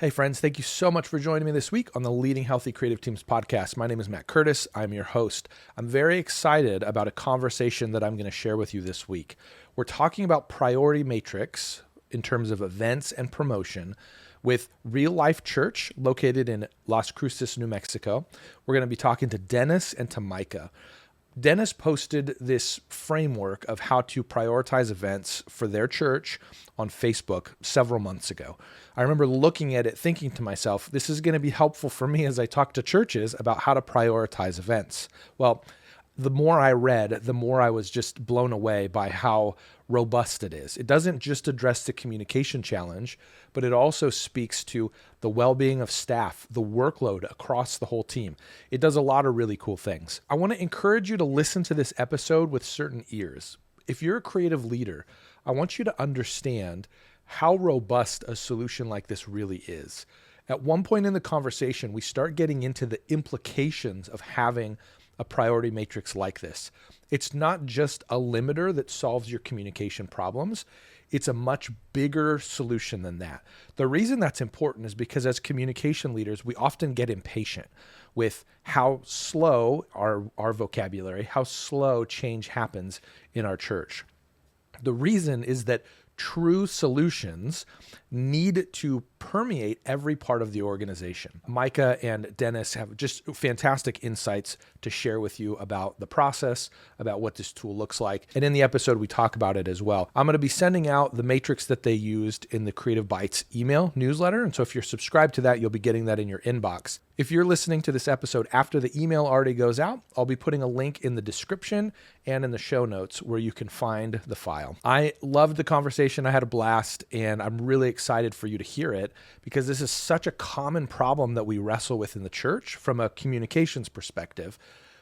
Hey friends, thank you so much for joining me this week on the Leading Healthy Creative Teams podcast. My name is Matt Curtis. I'm your host. I'm very excited about a conversation that I'm going to share with you this week. We're talking about priority matrix in terms of events and promotion with Real Life Church located in Las Cruces, New Mexico. We're going to be talking to Dennis and to Micah. Dennis posted this framework of how to prioritize events for their church on Facebook several months ago. I remember looking at it, thinking to myself, this is going to be helpful for me as I talk to churches about how to prioritize events. Well, the more I read, the more I was just blown away by how robust it is. It doesn't just address the communication challenge, but it also speaks to the well-being of staff, the workload across the whole team. It does a lot of really cool things. I want to encourage you to listen to this episode with certain ears. If you're a creative leader, I want you to understand how robust a solution like this really is. At one point in the conversation, we start getting into the implications of having a priority matrix like this. It's not just a limiter that solves your communication problems. It's a much bigger solution than that. The reason that's important is because as communication leaders, we often get impatient with how slow our vocabulary, how slow change happens in our church. The reason is that true solutions need to permeate every part of the organization. Micah and Dennis have just fantastic insights to share with you about the process, about what this tool looks like. And in the episode, we talk about it as well. I'm going to be sending out the matrix that they used in the Creative Bites email newsletter. And so if you're subscribed to that, you'll be getting that in your inbox. If you're listening to this episode after the email already goes out, I'll be putting a link in the description and in the show notes where you can find the file. I loved the conversation. I had a blast, and I'm really excited for you to hear it because this is such a common problem that we wrestle with in the church from a communications perspective,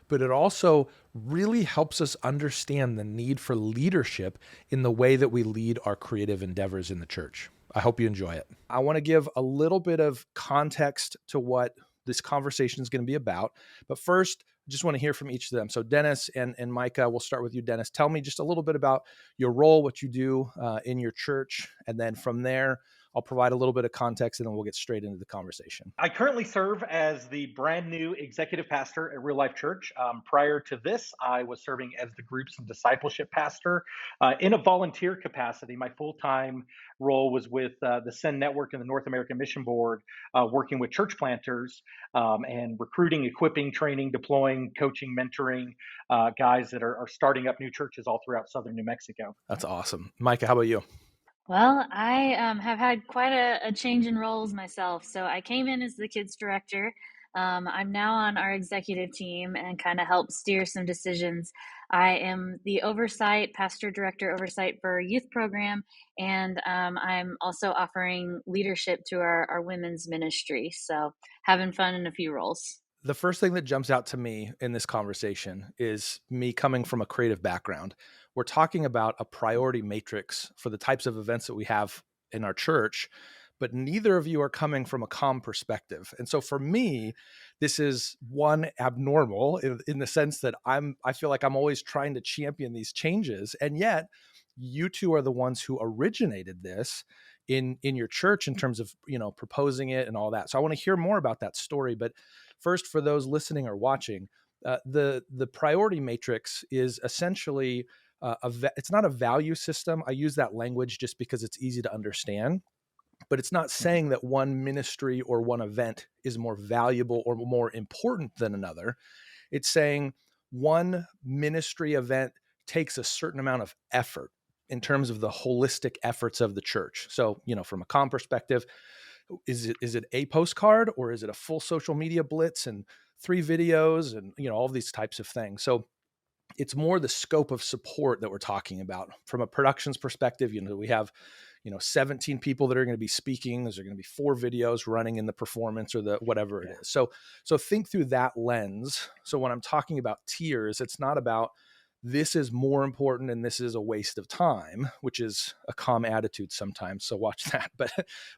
but it also really helps us understand the need for leadership in the way that we lead our creative endeavors in the church. I hope you enjoy it. I want to give a little bit of context to what this conversation is going to be about. But first, I just want to hear from each of them. So Dennis and Micah, we'll start with you, Dennis. Tell me just a little bit about your role, what you do in your church. And then from there, I'll provide a little bit of context and then we'll get straight into the conversation. I currently serve as the brand new executive pastor at Real Life Church. Prior to this, I was serving as the groups and discipleship pastor in a volunteer capacity. My full-time role was with the Send Network and the North American Mission Board, working with church planters and recruiting, equipping, training, deploying, coaching, mentoring guys that are starting up new churches all throughout southern New Mexico. That's awesome. Micah, how about you? Well, I have had quite a change in roles myself. So I came in as the kids director. I'm now on our executive team and kind of help steer some decisions. I am the pastor director oversight for youth program, and I'm also offering leadership to our women's ministry. So having fun in a few roles. The first thing that jumps out to me in this conversation is me coming from a creative background. We're talking about a priority matrix for the types of events that we have in our church, but neither of you are coming from a comm perspective. And so for me, this is one abnormal in the sense that I feel like I'm always trying to champion these changes. And yet you two are the ones who originated this in your church in terms of, proposing it and all that. So I want to hear more about that story. But first, for those listening or watching, the priority matrix is essentially it's not a value system. I use that language just because it's easy to understand, but it's not saying that one ministry or one event is more valuable or more important than another. It's saying one ministry event takes a certain amount of effort in terms of the holistic efforts of the church. So, from a comm perspective, is it a postcard or is it a full social media blitz and 3 videos and, all of these types of things? So it's more the scope of support that we're talking about. From a productions perspective, we have, 17 people that are going to be speaking. There's going to be 4 videos running in the performance or the whatever it is. So think through that lens. So when I'm talking about tiers, it's not about this is more important and this is a waste of time, which is a common attitude sometimes. So watch that.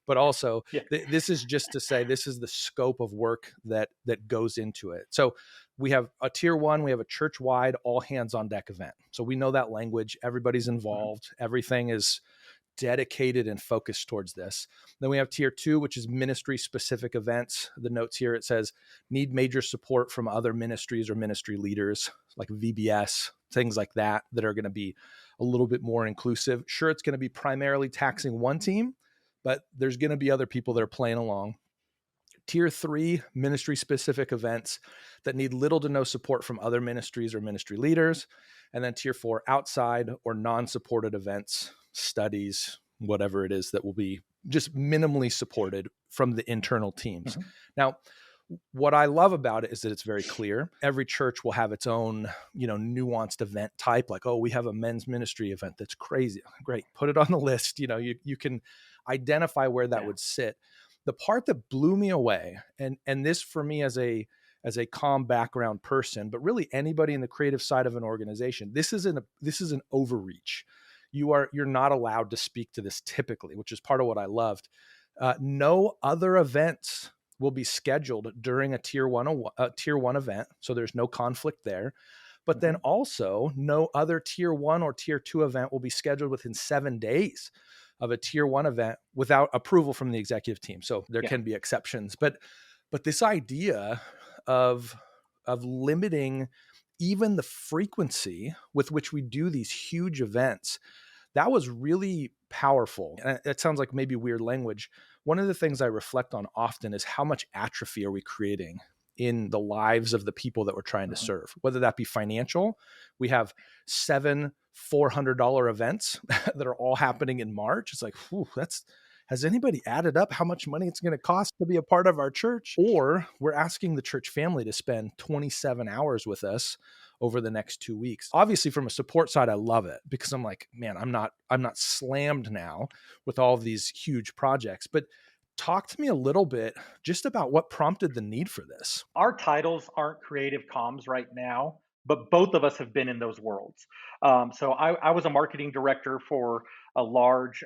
But also this is just to say this is the scope of work that goes into it. So we have a tier 1, we have a church-wide all hands on deck event. So we know that language, everybody's involved, everything is dedicated and focused towards this. Then we have tier 2, which is ministry specific events. The notes here, it says need major support from other ministries or ministry leaders like VBS, things like that are going to be a little bit more inclusive. Sure, it's going to be primarily taxing one team, but there's going to be other people that are playing along. Tier 3, ministry specific events that need little to no support from other ministries or ministry leaders. And then tier 4, outside or non-supported events, studies, whatever it is that will be just minimally supported from the internal teams. Mm-hmm. Now, what I love about it is that it's very clear. Every church will have its own, nuanced event type, like, oh, we have a men's ministry event that's crazy. Great. Put it on the list. You can identify where that would sit. The part that blew me away, and this for me as a comm background person, but really anybody in the creative side of an organization, this is an overreach. You're not allowed to speak to this typically, which is part of what I loved. No other events will be scheduled during a tier one event, so there's no conflict there. But then also no other tier 1 or tier 2 event will be scheduled within 7 days of a tier 1 event without approval from the executive team. So there can be exceptions, but this idea of limiting even the frequency with which we do these huge events, that was really powerful. And it sounds like maybe weird language. One of the things I reflect on often is how much atrophy are we creating in the lives of the people that we're trying to serve, whether that be financial. We have 7 $400 events that are all happening in March. It's like, has anybody added up how much money it's going to cost to be a part of our church? Or we're asking the church family to spend 27 hours with us over the next 2 weeks. Obviously, from a support side, I love it because I'm like, man, I'm not slammed now with all of these huge projects. But talk to me a little bit just about what prompted the need for this. Our titles aren't creative comms right now, but both of us have been in those worlds. So I was a marketing director for a large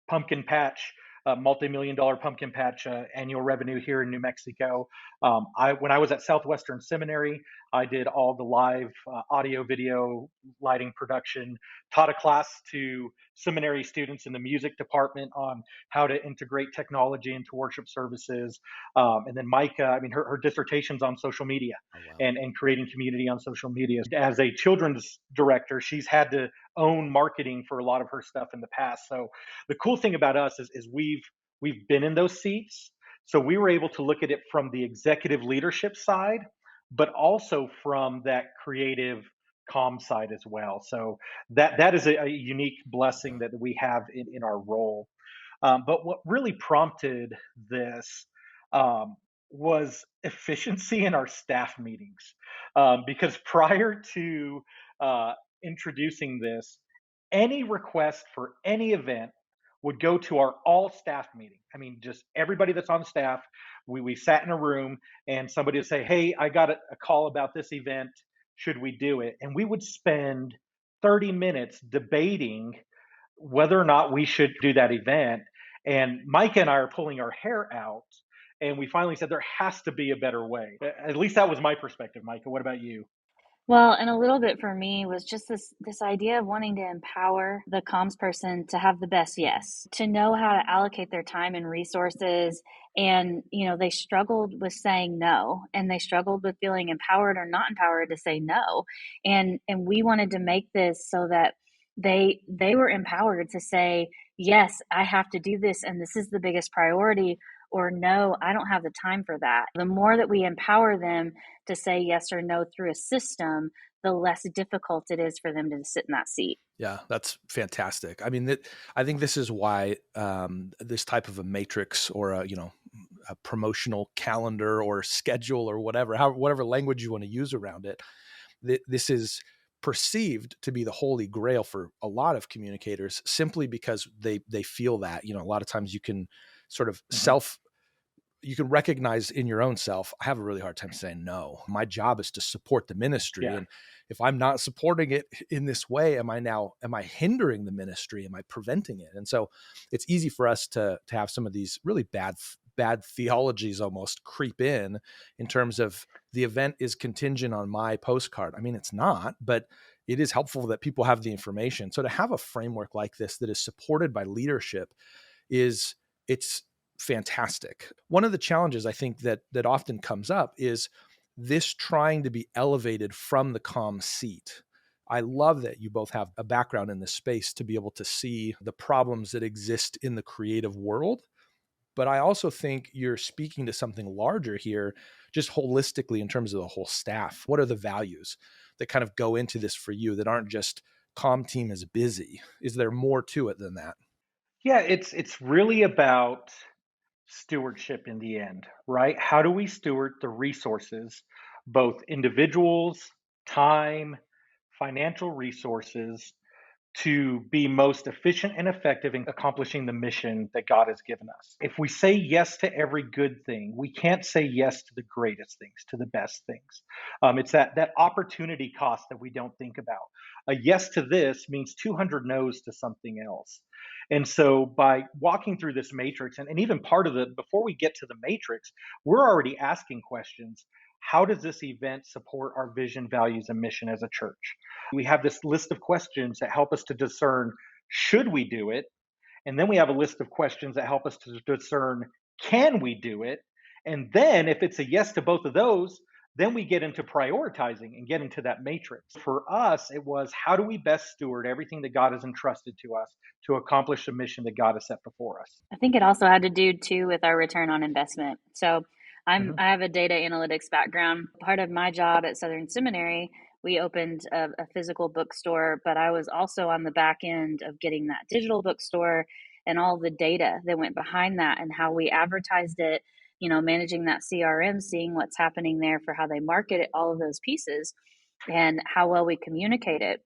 pumpkin patch, multi-million-dollar pumpkin patch annual revenue here in New Mexico. When I was at Southwestern Seminary, I did all the live audio, video, lighting production, taught a class to seminary students in the music department on how to integrate technology into worship services. And then Micah, her dissertation's on social media and creating community on social media. As a children's director, she's had to own marketing for a lot of her stuff in the past. So the cool thing about us is we've been in those seats. So we were able to look at it from the executive leadership side, but also from that creative comm side as well. So that is a unique blessing that we have in our role. But what really prompted this was efficiency in our staff meetings. Because prior to introducing this, any request for any event would go to our all staff meeting. Just everybody that's on staff, we sat in a room and somebody would say, hey, I got a call about this event. Should we do it? And we would spend 30 minutes debating whether or not we should do that event. And Micah and I are pulling our hair out. And we finally said there has to be a better way. At least that was my perspective, Micah. What about you? Well, and a little bit for me was just this idea of wanting to empower the comms person to have the best yes, to know how to allocate their time and resources. And, they struggled with saying no, and they struggled with feeling empowered or not empowered to say no. And we wanted to make this so that they were empowered to say, yes, I have to do this, and this is the biggest priority, or no, I don't have the time for that. The more that we empower them to say yes or no through a system, the less difficult it is for them to sit in that seat. Yeah, that's fantastic. I think this is why this type of a matrix or a promotional calendar or schedule or whatever language you want to use around it, this is perceived to be the holy grail for a lot of communicators, simply because they feel that, a lot of times you can sort of you can recognize in your own self, I have a really hard time saying no. My job is to support the ministry. Yeah. And if I'm not supporting it in this way, am I hindering the ministry? Am I preventing it? And so it's easy for us to have some of these really bad theologies almost creep in terms of the event is contingent on my postcard. It's not, but it is helpful that people have the information. So to have a framework like this that is supported by leadership it's fantastic. One of the challenges I think that often comes up is this trying to be elevated from the calm seat. I love that you both have a background in this space to be able to see the problems that exist in the creative world. But I also think you're speaking to something larger here, just holistically in terms of the whole staff. What are the values that kind of go into this for you that aren't just calm team is busy? Is there more to it than that? Yeah, it's really about stewardship in the end, right? How do we steward the resources, both individuals, time, financial resources, to be most efficient and effective in accomplishing the mission that God has given us? If we say yes to every good thing, we can't say yes to the greatest things, to the best things. It's that opportunity cost that we don't think about. A yes to this means 200 no's to something else. And so by walking through this matrix, and even part of the, before we get to the matrix, we're already asking questions. How does this event support our vision, values, and mission as a church? We have this list of questions that help us to discern, should we do it? And then we have a list of questions that help us to discern, can we do it? And then if it's a yes to both of those, then we get into prioritizing and get into that matrix. For us, it was, how do we best steward everything that God has entrusted to us to accomplish the mission that God has set before us? I think it also had to do too with our return on investment. So Mhm. I have a data analytics background. Part of my job at Southern Seminary, we opened a physical bookstore, but I was also on the back end of getting that digital bookstore and all the data that went behind that and how we advertised it, managing that CRM, seeing what's happening there for how they market it, all of those pieces, and how well we communicate it.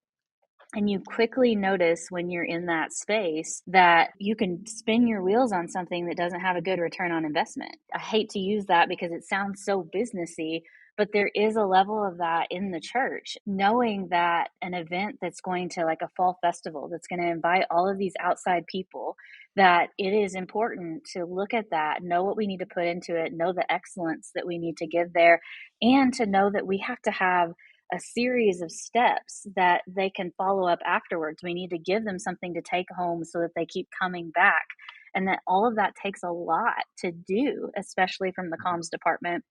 And you quickly notice when you're in that space that you can spin your wheels on something that doesn't have a good return on investment. I hate to use that because it sounds so businessy, but there is a level of that in the church. Knowing that an event that's going to, like a fall festival, that's going to invite all of these outside people, that it is important to look at that, know what we need to put into it, know the excellence that we need to give there, and to know that we have to have a series of steps that they can follow up afterwards. We need to give them something to take home so that they keep coming back. And that all of that takes a lot to do, especially from the comms department,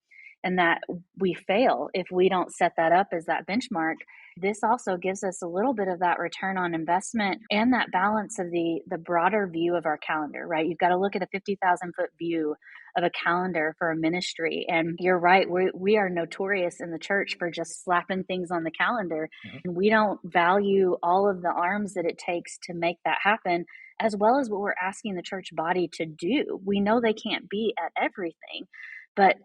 and that we fail if we don't set that up as that benchmark. This also gives us a little bit of that return on investment and that balance of the broader view of our calendar, right? You've got to look at a 50,000 foot view of a calendar for a ministry. And you're right, we are notorious in the church for just slapping things on the calendar. Mhm. And we don't value all of the arms that it takes to make that happen, as well as what we're asking the church body to do. We know they can't be at everything, but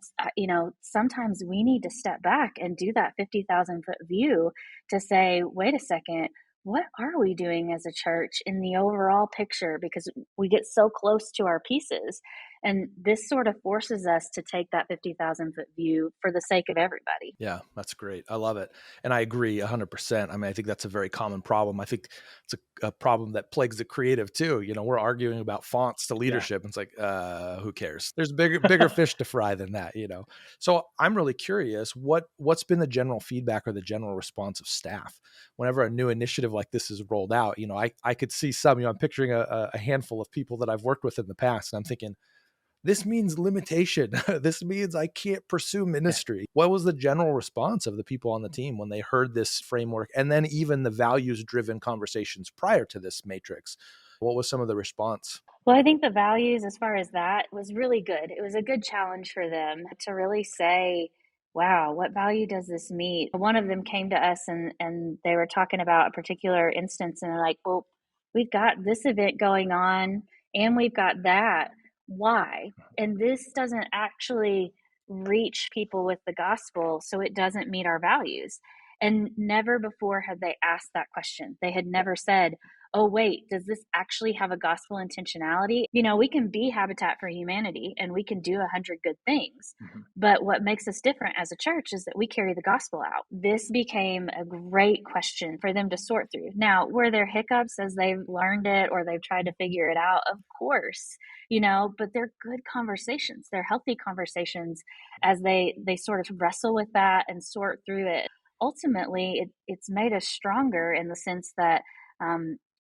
sometimes we need to step back and do that 50,000 foot view to say, wait a second, what are we doing as a church in the overall picture? Because we get so close to our pieces. And this sort of forces us to take that 50,000 foot view for the sake of everybody. Yeah, that's great. I love it. And I agree 100%. I mean, I think that's a very common problem. I think it's a problem that plagues the creative too. We're arguing about fonts to Yeah. leadership. And it's like, who cares? There's bigger fish to fry than that. So I'm really curious, what's been the general feedback or the general response of staff whenever a new initiative like this is rolled out? I could see some, I'm picturing a handful of people that I've worked with in the past, and I'm thinking, this means limitation. This means I can't pursue Yeah. ministry. What was the general response of the people on the team when they heard this framework, and then even the values driven conversations prior to this matrix? What was some of the response? Well, I think the values, as far as that, was really good. It was a good challenge for them to really say, wow, what value does this meet? One of them came to us and they were talking about a particular instance, and they're like, well, we've got this event going on and we've got that. Why? And this doesn't actually reach people with the gospel, so it doesn't meet our values. And never before had they asked that question. They had never said, oh, wait, does this actually have a gospel intentionality? We can be Habitat for Humanity and we can do 100 good things. Mhm. But what makes us different as a church is that we carry the gospel out. This became a great question for them to sort through. Now, were there hiccups as they've learned it or they've tried to figure it out? Of course, but they're good conversations. They're healthy conversations as they sort of wrestle with that and sort through it. ultimately it's made us stronger in the sense that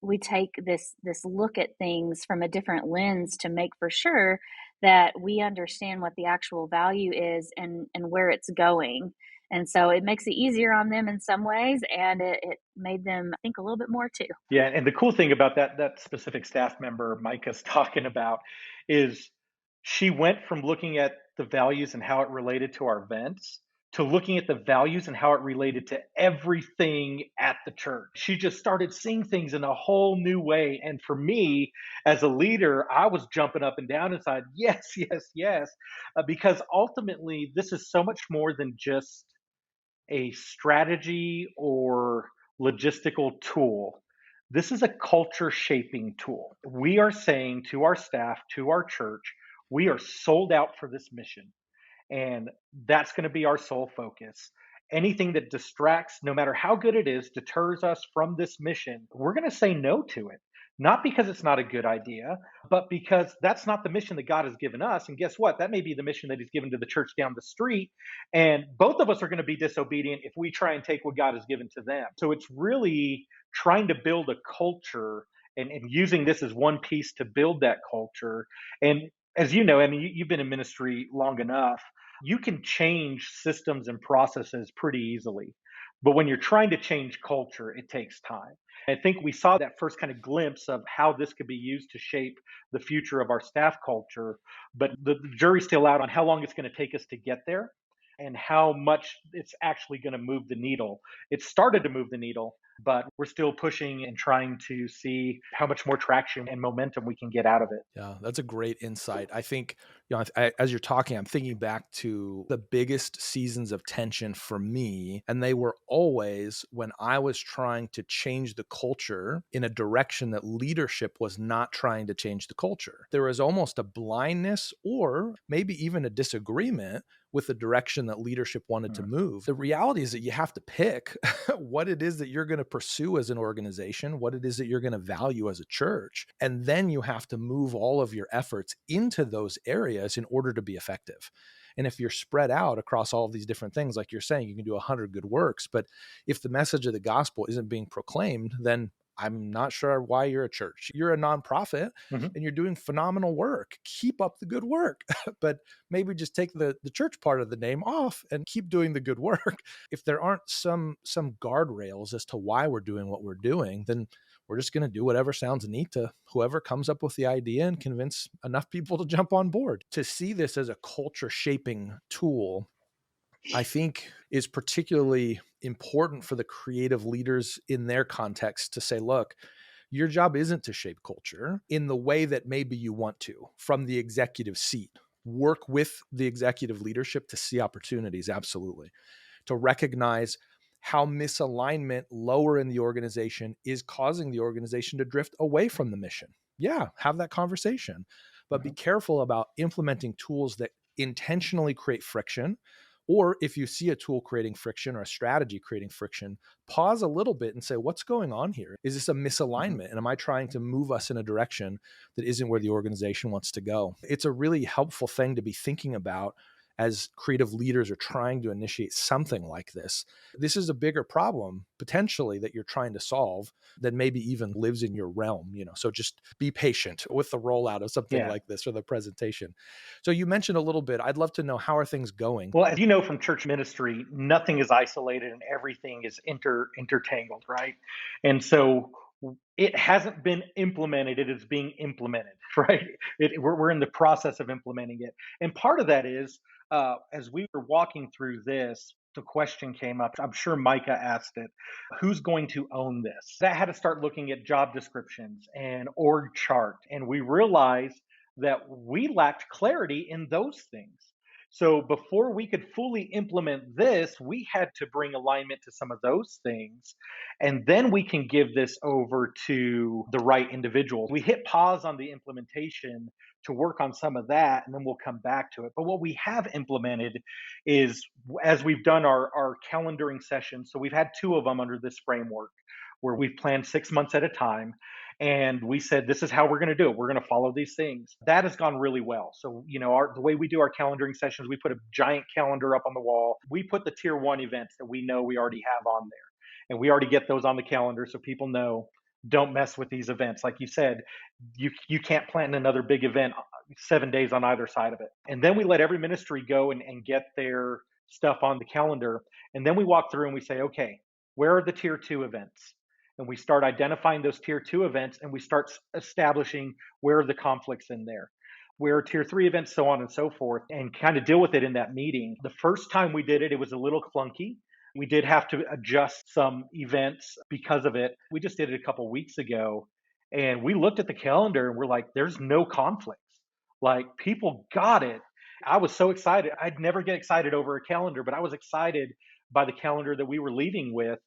we take this look at things from a different lens to make for sure that we understand what the actual value is and where it's going. And so it makes it easier on them in some ways, and it made them think a little bit more too. Yeah, and the cool thing about that specific staff member Micah's talking about is she went from looking at the values and how it related to our events to looking at the values and how it related to everything at the church. She just started seeing things in a whole new way. And for me, as a leader, I was jumping up and down inside, yes, yes, yes, because ultimately, this is so much more than just a strategy or logistical tool. This is a culture shaping tool. We are saying to our staff, to our church, we are sold out for this mission. And that's going to be our sole focus. Anything that distracts, no matter how good it is, deters us from this mission, we're going to say no to it. Not because it's not a good idea, but because that's not the mission that God has given us. And guess what? That may be the mission that He's given to the church down the street. And both of us are going to be disobedient if we try and take what God has given to them. So it's really trying to build a culture and using this as one piece to build that culture. And as you know, I mean, you've been in ministry long enough, you can change systems and processes pretty easily. But when you're trying to change culture, it takes time. I think we saw that first kind of glimpse of how this could be used to shape the future of our staff culture. But the jury's still out on how long it's going to take us to get there and how much it's actually going to move the needle. It started to move the needle, but we're still pushing and trying to see how much more traction and momentum we can get out of it. Yeah, that's a great insight. I think, as you're talking, I'm thinking back to the biggest seasons of tension for me. And they were always when I was trying to change the culture in a direction that leadership was not trying to change the culture. There was almost a blindness or maybe even a disagreement with the direction that leadership wanted to move. The reality is that you have to pick what it is that you're going to pursue as an organization, what it is that you're going to value as a church. And then you have to move all of your efforts into those areas in order to be effective. And if you're spread out across all of these different things, like you're saying, you can do 100 good works. But if the message of the gospel isn't being proclaimed, then I'm not sure why you're a church. You're a nonprofit and you're doing phenomenal work. Keep up the good work, but maybe just take the church part of the name off and keep doing the good work. If there aren't some guardrails as to why we're doing what we're doing, then we're just going to do whatever sounds neat to whoever comes up with the idea and convince enough people to jump on board. To see this as a culture shaping tool, I think is particularly important for the creative leaders in their context to say, look, your job isn't to shape culture in the way that maybe you want to from the executive seat. Work with the executive leadership to see opportunities, absolutely. To recognize how misalignment lower in the organization is causing the organization to drift away from the mission. Yeah, have that conversation, but be careful about implementing tools that intentionally create friction. Or if you see a tool creating friction or a strategy creating friction, pause a little bit and say, what's going on here? Is this a misalignment? And am I trying to move us in a direction that isn't where the organization wants to go? It's a really helpful thing to be thinking about as creative leaders are trying to initiate something like this. This is a bigger problem potentially that you're trying to solve that maybe even lives in your realm, so just be patient with the rollout of something like this or the presentation. So you mentioned a little bit, I'd love to know, how are things going? Well, as you know from church ministry, nothing is isolated and everything is intertangled, right? And so it hasn't been implemented, it is being implemented, right? We're in the process of implementing it. And part of that is, as we were walking through this, the question came up. I'm sure Micah asked it, who's going to own this? That had to start looking at job descriptions and org chart. And we realized that we lacked clarity in those things. So before we could fully implement this, we had to bring alignment to some of those things. And then we can give this over to the right individuals. We hit pause on the implementation to work on some of that, and then we'll come back to it. But what we have implemented is, as we've done our calendaring sessions, so we've had 2 of them under this framework where we've planned 6 months at a time. And we said, this is how we're going to do it. We're going to follow these things. That has gone really well. So, the way we do our calendaring sessions, we put a giant calendar up on the wall. We put the tier one events that we know we already have on there. And we already get those on the calendar so people know, don't mess with these events. Like you said, you can't plan another big event 7 days on either side of it. And then we let every ministry go and get their stuff on the calendar. And then we walk through and we say, okay, where are the tier two events? And we start identifying those tier two events, and we start establishing where are the conflicts in there, where are tier three events, so on and so forth, and kind of deal with it in that meeting. The first time we did it, it was a little clunky. We did have to adjust some events because of it. We just did it a couple weeks ago, and we looked at the calendar and we're like, there's no conflicts. Like, people got it. I was so excited. I'd never get excited over a calendar, but I was excited by the calendar that we were leaving with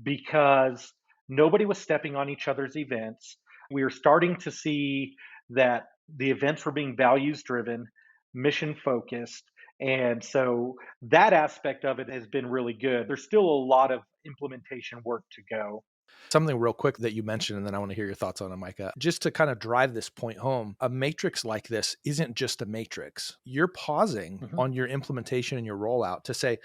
because nobody was stepping on each other's events. We were starting to see that the events were being values driven, mission focused. And so that aspect of it has been really good. There's still a lot of implementation work to go. Something real quick that you mentioned, and then I want to hear your thoughts on it, Micah. Just to kind of drive this point home, a matrix like this isn't just a matrix. You're pausing on your implementation and your rollout to say,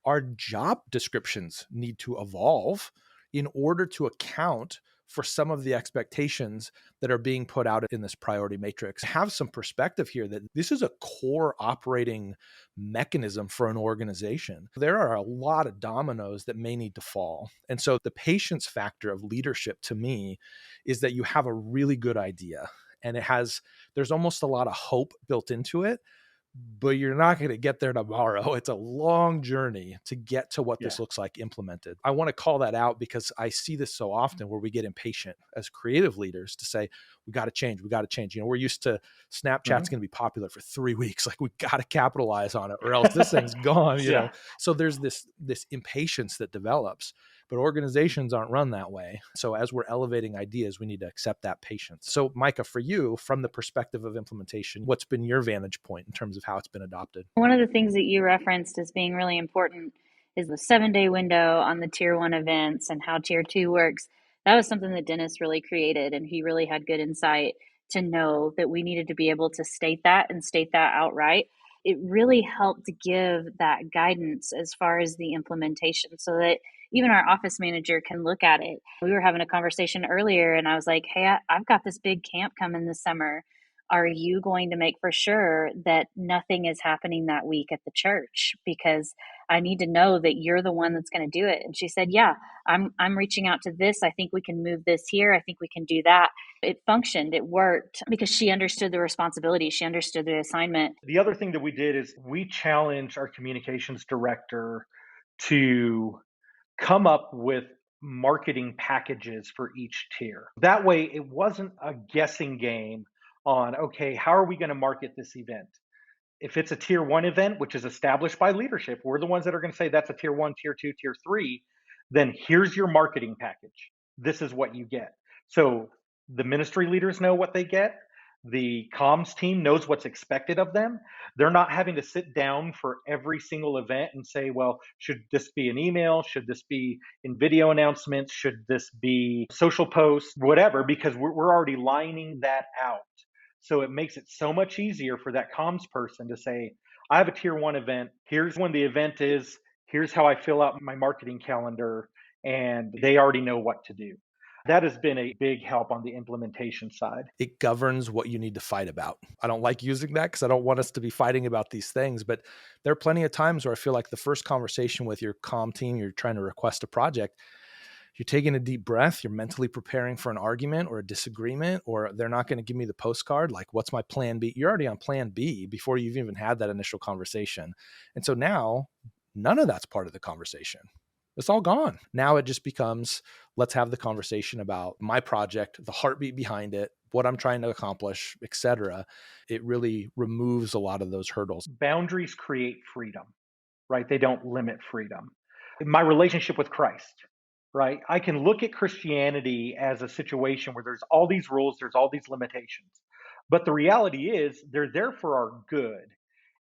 our job descriptions need to evolve in order to account for some of the expectations that are being put out in this priority matrix. Have some perspective here that this is a core operating mechanism for an organization. There are a lot of dominoes that may need to fall. And so the patience factor of leadership to me is that you have a really good idea, and there's almost a lot of hope built into it, but you're not going to get there tomorrow. It's a long journey to get to what this looks like implemented. I want to call that out because I see this so often where we get impatient as creative leaders to say, we got to change. We got to change. We're used to Snapchat's going to be popular for 3 weeks. Like, we got to capitalize on it or else this thing's gone, know? So there's this impatience that develops, but organizations aren't run that way. So as we're elevating ideas, we need to accept that patience. So Micah, for you, from the perspective of implementation, what's been your vantage point in terms of how it's been adopted? One of the things that you referenced as being really important is the 7-day window on the tier one events and how tier two works. That was something that Dennis really created, and he really had good insight to know that we needed to be able to state that and state that outright. It really helped give that guidance as far as the implementation so that even our office manager can look at it. We were having a conversation earlier, and I was like, hey, I've got this big camp coming this summer. Are you going to make for sure that nothing is happening that week at the church? Because I need to know that you're the one that's going to do it. And she said, yeah, I'm reaching out to this. I think we can move this here. I think we can do that. It functioned. It worked because she understood the responsibility. She understood the assignment. The other thing that we did is we challenged our communications director to come up with marketing packages for each tier. That way, it wasn't a guessing game on, okay, how are we going to market this event? If it's a tier one event, which is established by leadership, we're the ones that are going to say that's a tier one, tier two, tier three, then here's your marketing package. This is what you get. So the ministry leaders know what they get. The comms team knows what's expected of them. They're not having to sit down for every single event and say, well, should this be an email? Should this be in video announcements? Should this be social posts? Whatever, because we're already lining that out. So it makes it so much easier for that comms person to say, I have a tier one event. Here's when the event is. Here's how I fill out my marketing calendar. And they already know what to do. That has been a big help on the implementation side. It governs what you need to fight about. I don't like using that because I don't want us to be fighting about these things, but there are plenty of times where I feel like the first conversation with your comm team, you're trying to request a project, you're taking a deep breath, you're mentally preparing for an argument or a disagreement, or they're not going to give me the postcard. Like, what's my plan B? You're already on plan B before you've even had that initial conversation. And so now none of that's part of the conversation. It's all gone. Now it just becomes, let's have the conversation about my project, the heartbeat behind it, what I'm trying to accomplish, etc. It really removes a lot of those hurdles. Boundaries create freedom, right? They don't limit freedom. My relationship with Christ, right? I can look at Christianity as a situation where there's all these rules, there's all these limitations. But the reality is they're there for our good.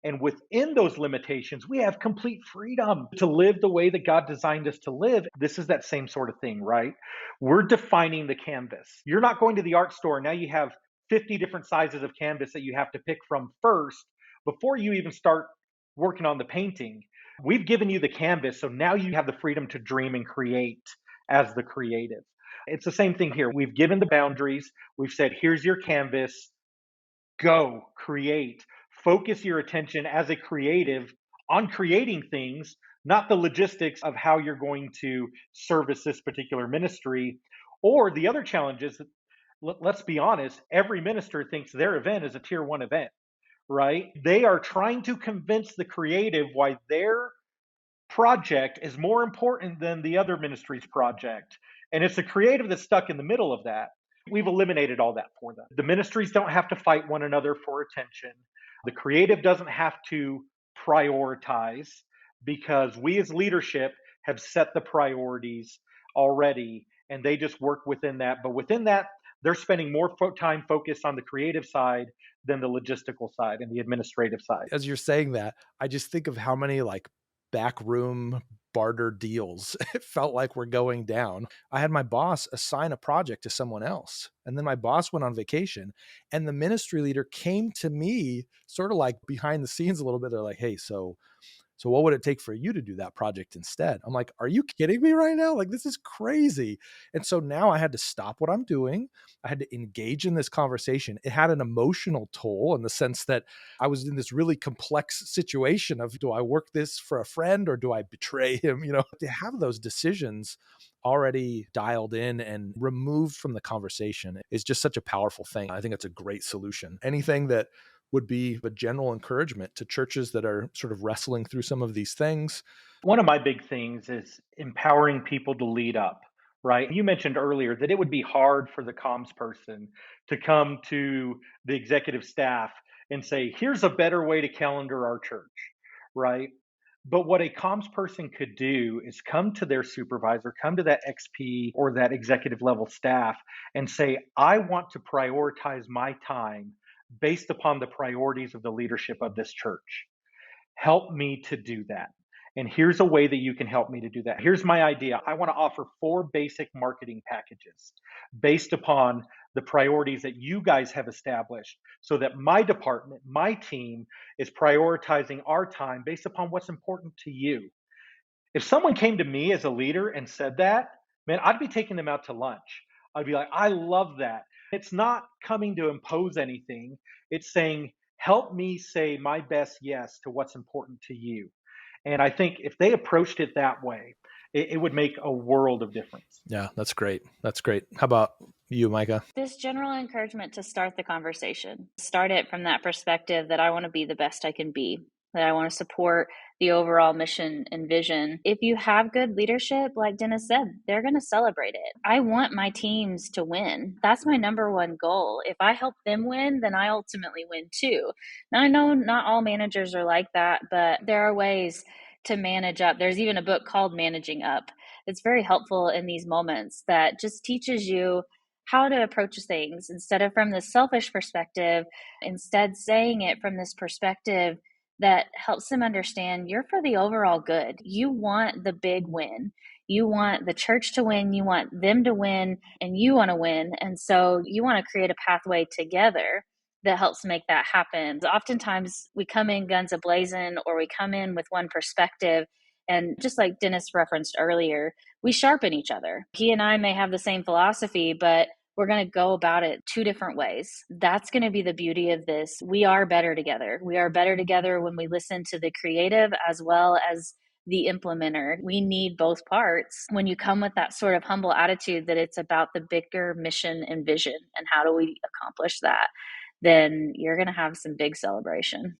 And within those limitations, we have complete freedom to live the way that God designed us to live. This is that same sort of thing, right? We're defining the canvas. You're not going to the art store. Now you have 50 different sizes of canvas that you have to pick from first before you even start working on the painting. We've given you the canvas, so now you have the freedom to dream and create as the creative. It's the same thing here. We've given the boundaries. We've said, here's your canvas, go create. Focus your attention as a creative on creating things, not the logistics of how you're going to service this particular ministry. Or the other challenge is, let's be honest, every minister thinks their event is a tier one event, right? They are trying to convince the creative why their project is more important than the other ministry's project. And it's the creative that's stuck in the middle of that. We've eliminated all that for them. The ministries don't have to fight one another for attention. The creative doesn't have to prioritize because we as leadership have set the priorities already and they just work within that. But within that, they're spending more time focused on the creative side than the logistical side and the administrative side. As you're saying that, I just think of how many like backroom barter deals it felt like were going down. I had my boss assign a project to someone else, and then my boss went on vacation, and the ministry leader came to me sort of like behind the scenes a little bit. They're like, hey, so what would it take for you to do that project instead? I'm like, are you kidding me right now? Like, this is crazy. And so now I had to stop what I'm doing. I had to engage in this conversation. It had an emotional toll in the sense that I was in this really complex situation of, do I work this for a friend or do I betray him? You know, to have those decisions already dialed in and removed from the conversation is just such a powerful thing. I think it's a great solution. Anything that would be a general encouragement to churches that are sort of wrestling through some of these things? One of my big things is empowering people to lead up, right? You mentioned earlier that it would be hard for the comms person to come to the executive staff and say, here's a better way to calendar our church, right? But what a comms person could do is come to their supervisor, come to that XP or that executive level staff and say, I want to prioritize my time based upon the priorities of the leadership of this church. Help me to do that. And here's a way that you can help me to do that. Here's my idea. I want to offer 4 basic marketing packages based upon the priorities that you guys have established so that my department, my team is prioritizing our time based upon what's important to you. If someone came to me as a leader and said that, man, I'd be taking them out to lunch. I'd be like, I love that. It's not coming to impose anything. It's saying, help me say my best yes to what's important to you. And I think if they approached it that way, it would make a world of difference. Yeah, that's great. That's great. How about you, Micah? This general encouragement to start the conversation. Start it from that perspective that I want to be the best I can be, that I want to support the overall mission and vision. If you have good leadership, like Dennis said, they're going to celebrate it. I want my teams to win. That's my number one goal. If I help them win, then I ultimately win too. Now, I know not all managers are like that, but there are ways to manage up. There's even a book called Managing Up. It's very helpful in these moments that just teaches you how to approach things instead of from this selfish perspective, instead saying it from this perspective that helps them understand you're for the overall good. You want the big win. You want the church to win. You want them to win, and you want to win. And so you want to create a pathway together that helps make that happen. Oftentimes we come in guns a-blazing, or we come in with one perspective. And just like Dennis referenced earlier, we sharpen each other. He and I may have the same philosophy, but we're going to go about it 2 different ways. That's going to be the beauty of this. We are better together. We are better together when we listen to the creative as well as the implementer. We need both parts. When you come with that sort of humble attitude that it's about the bigger mission and vision and how do we accomplish that, then you're going to have some big celebration.